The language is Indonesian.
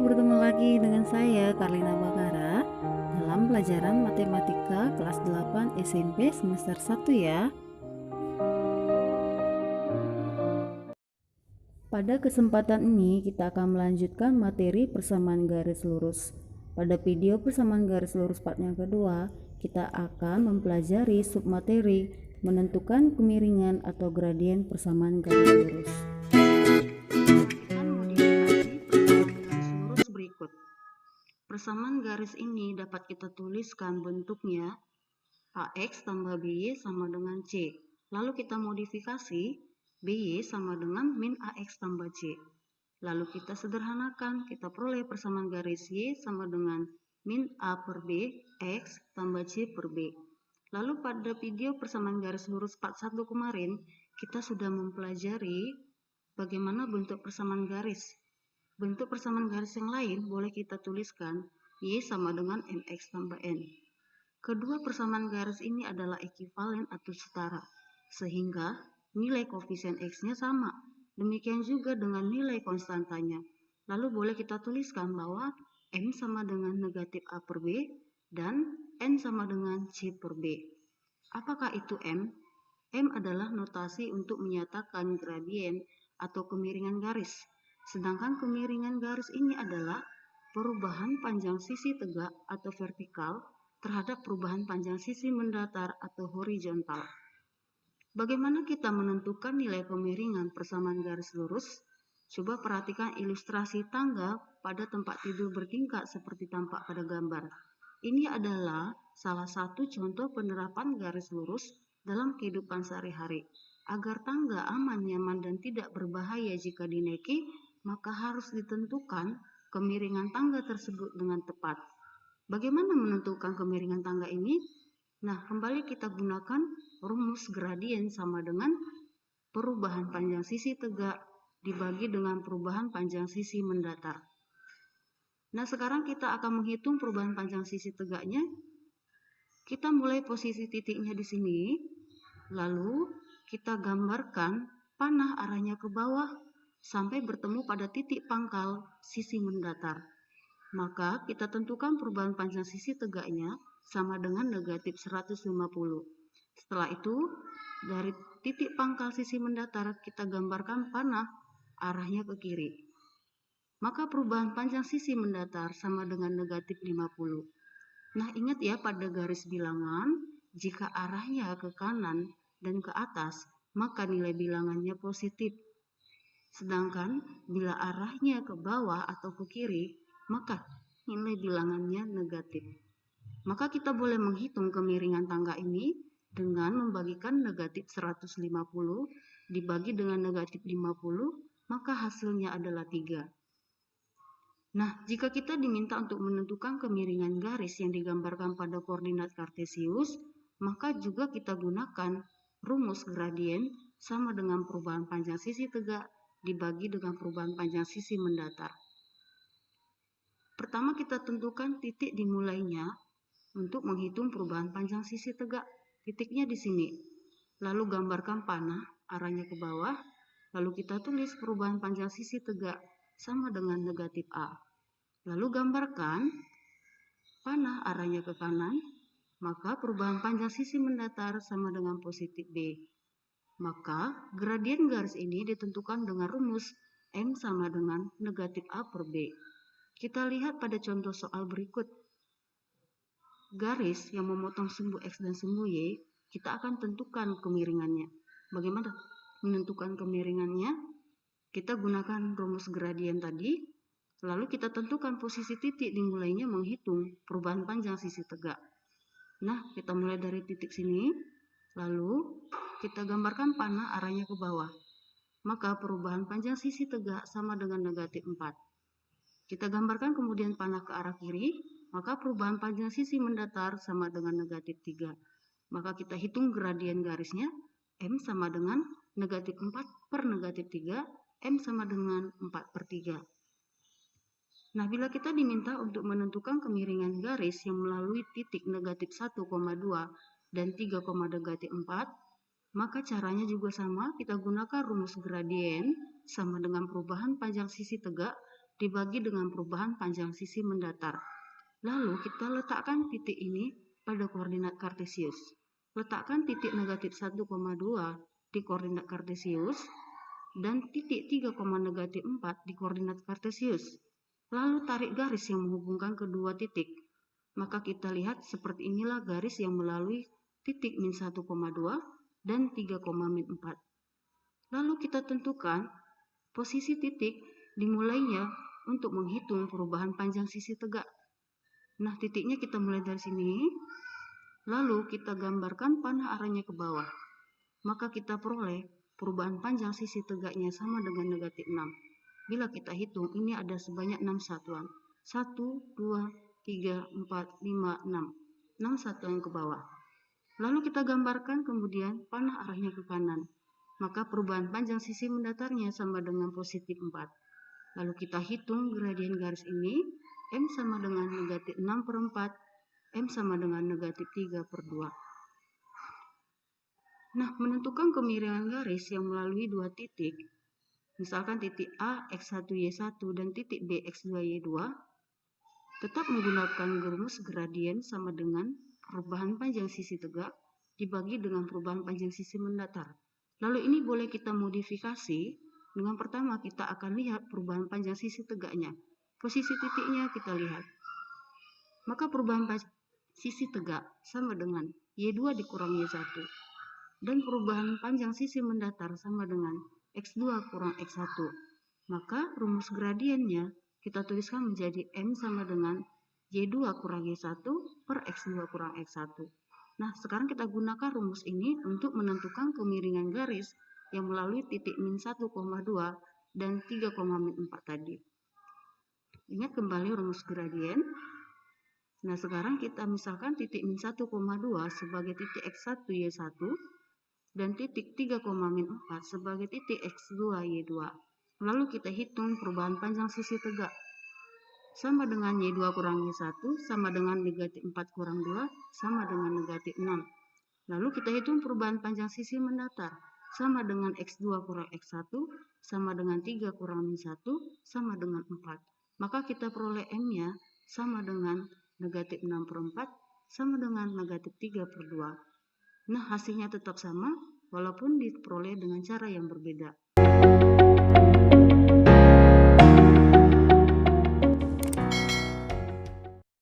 bertemu lagi dengan saya Karlina Bakara dalam pelajaran Matematika kelas 8 SMP semester 1 ya. Pada kesempatan ini kita akan melanjutkan materi persamaan garis lurus. Pada video persamaan garis lurus part yang kedua, kita akan mempelajari submateri menentukan kemiringan atau gradien persamaan garis lurus. Perhatikan modifikasi persamaan garis lurus berikut. Persamaan garis ini dapat kita tuliskan bentuknya AX tambah BY sama dengan C. Lalu kita modifikasi BY sama dengan min AX tambah C. Lalu kita sederhanakan, kita peroleh persamaan garis Y sama dengan min A per B X tambah C per B. Lalu pada video persamaan garis lurus part 1 kemarin, kita sudah mempelajari bagaimana bentuk persamaan garis. Bentuk persamaan garis yang lain boleh kita tuliskan Y sama dengan MX tambah N. Kedua persamaan garis ini adalah ekivalen atau setara, sehingga nilai koefisien X-nya sama. Demikian juga dengan nilai konstantanya. Lalu boleh kita tuliskan bahwa M sama dengan negatif A per B dan N sama dengan C per B. Apakah itu M? M adalah notasi untuk menyatakan gradien atau kemiringan garis. Sedangkan kemiringan garis ini adalah perubahan panjang sisi tegak atau vertikal terhadap perubahan panjang sisi mendatar atau horizontal. Bagaimana kita menentukan nilai kemiringan persamaan garis lurus? Coba perhatikan ilustrasi tangga pada tempat tidur bertingkat seperti tampak pada gambar. Ini adalah salah satu contoh penerapan garis lurus dalam kehidupan sehari-hari. Agar tangga aman, nyaman, dan tidak berbahaya jika dinaiki, maka harus ditentukan kemiringan tangga tersebut dengan tepat. Bagaimana menentukan kemiringan tangga ini? Nah, kembali kita gunakan rumus gradien sama dengan perubahan panjang sisi tegak dibagi dengan perubahan panjang sisi mendatar. Nah, sekarang kita akan menghitung perubahan panjang sisi tegaknya. Kita mulai posisi titiknya di sini, lalu kita gambarkan panah arahnya ke bawah sampai bertemu pada titik pangkal sisi mendatar. Maka kita tentukan perubahan panjang sisi tegaknya sama dengan negatif 150. Setelah itu, dari titik pangkal sisi mendatar kita gambarkan panah arahnya ke kiri. Maka perubahan panjang sisi mendatar sama dengan negatif 50. Nah, ingat ya pada garis bilangan, jika arahnya ke kanan dan ke atas, maka nilai bilangannya positif. Sedangkan bila arahnya ke bawah atau ke kiri, maka nilai bilangannya negatif. Maka kita boleh menghitung kemiringan tangga ini dengan membagikan negatif 150 dibagi dengan negatif 50, maka hasilnya adalah 3. Nah, jika kita diminta untuk menentukan kemiringan garis yang digambarkan pada koordinat kartesius, maka juga kita gunakan rumus gradien sama dengan perubahan panjang sisi tegak dibagi dengan perubahan panjang sisi mendatar. Pertama kita tentukan titik dimulainya untuk menghitung perubahan panjang sisi tegak. Titiknya di sini. Lalu gambarkan panah arahnya ke bawah. Lalu kita tulis perubahan panjang sisi tegak sama dengan negatif A. Lalu gambarkan panah arahnya ke kanan. Maka perubahan panjang sisi mendatar sama dengan positif B. Maka gradien garis ini ditentukan dengan rumus M sama dengan negatif A per B. Kita lihat pada contoh soal berikut. Garis yang memotong sumbu X dan sumbu Y, kita akan tentukan kemiringannya. Bagaimana menentukan kemiringannya? Kita gunakan rumus gradien tadi, lalu kita tentukan posisi titik dimulainya menghitung perubahan panjang sisi tegak. Nah, kita mulai dari titik sini, lalu kita gambarkan panah arahnya ke bawah. Maka perubahan panjang sisi tegak sama dengan negatif 4. Kita gambarkan kemudian panah ke arah kiri, maka perubahan panjang sisi mendatar sama dengan negatif 3. Maka kita hitung gradien garisnya, M sama dengan negatif 4 per negatif 3, M sama dengan 4 per 3. Nah, bila kita diminta untuk menentukan kemiringan garis yang melalui titik negatif 1,2 dan 3, negatif 4, maka caranya juga sama, kita gunakan rumus gradien sama dengan perubahan panjang sisi tegak dibagi dengan perubahan panjang sisi mendatar. Lalu kita letakkan titik ini pada koordinat kartesius. Letakkan titik negatif 1,2 di koordinat kartesius dan titik 3, negatif 4 di koordinat kartesius. Lalu tarik garis yang menghubungkan kedua titik. Maka kita lihat seperti inilah garis yang melalui titik min 1,2 dan 3, min 4. Lalu kita tentukan posisi titik dimulainya untuk menghitung perubahan panjang sisi tegak. Nah, titiknya kita mulai dari sini, lalu kita gambarkan panah arahnya ke bawah. Maka kita peroleh perubahan panjang sisi tegaknya sama dengan negatif 6. Bila kita hitung, ini ada sebanyak 6 satuan. 1, 2, 3, 4, 5, 6. 6 satuan ke bawah. Lalu kita gambarkan kemudian panah arahnya ke kanan. Maka perubahan panjang sisi mendatarnya sama dengan positif 4. Lalu kita hitung gradien garis ini, M sama dengan negatif 6 per 4, M sama dengan negatif 3 per 2. Nah, menentukan kemiringan garis yang melalui dua titik, misalkan titik A, X1, Y1 dan titik B, X2, Y2, tetap menggunakan rumus gradien sama dengan perubahan panjang sisi tegak dibagi dengan perubahan panjang sisi mendatar. Lalu ini boleh kita modifikasi dengan pertama kita akan lihat perubahan panjang sisi tegaknya. Posisi titiknya kita lihat. Maka perubahan sisi tegak sama dengan Y2 dikurang Y1. Dan perubahan panjang sisi mendatar sama dengan X2 kurang X1. Maka rumus gradiennya kita tuliskan menjadi M sama dengan Y2 kurang Y1 per X2 kurang X1. Nah, sekarang kita gunakan rumus ini untuk menentukan kemiringan garis yang melalui titik min 1,2 dan 3, min 4 tadi. Ingat kembali rumus gradien. Nah, sekarang kita misalkan titik min 1,2 sebagai titik X1, Y1 dan titik 3, min 4 sebagai titik X2, Y2. Lalu kita hitung perubahan panjang sisi tegak. Sama dengan Y2 kurang Y1 sama dengan negatif 4 kurang 2 sama dengan negatif 6. Lalu kita hitung perubahan panjang sisi mendatar. Sama dengan X2 kurang X1 sama dengan 3 kurang min 1 sama dengan 4. Maka kita peroleh M-nya sama dengan negatif 6 per 4 sama dengan negatif 3 per 2. Nah, hasilnya tetap sama walaupun diperoleh dengan cara yang berbeda.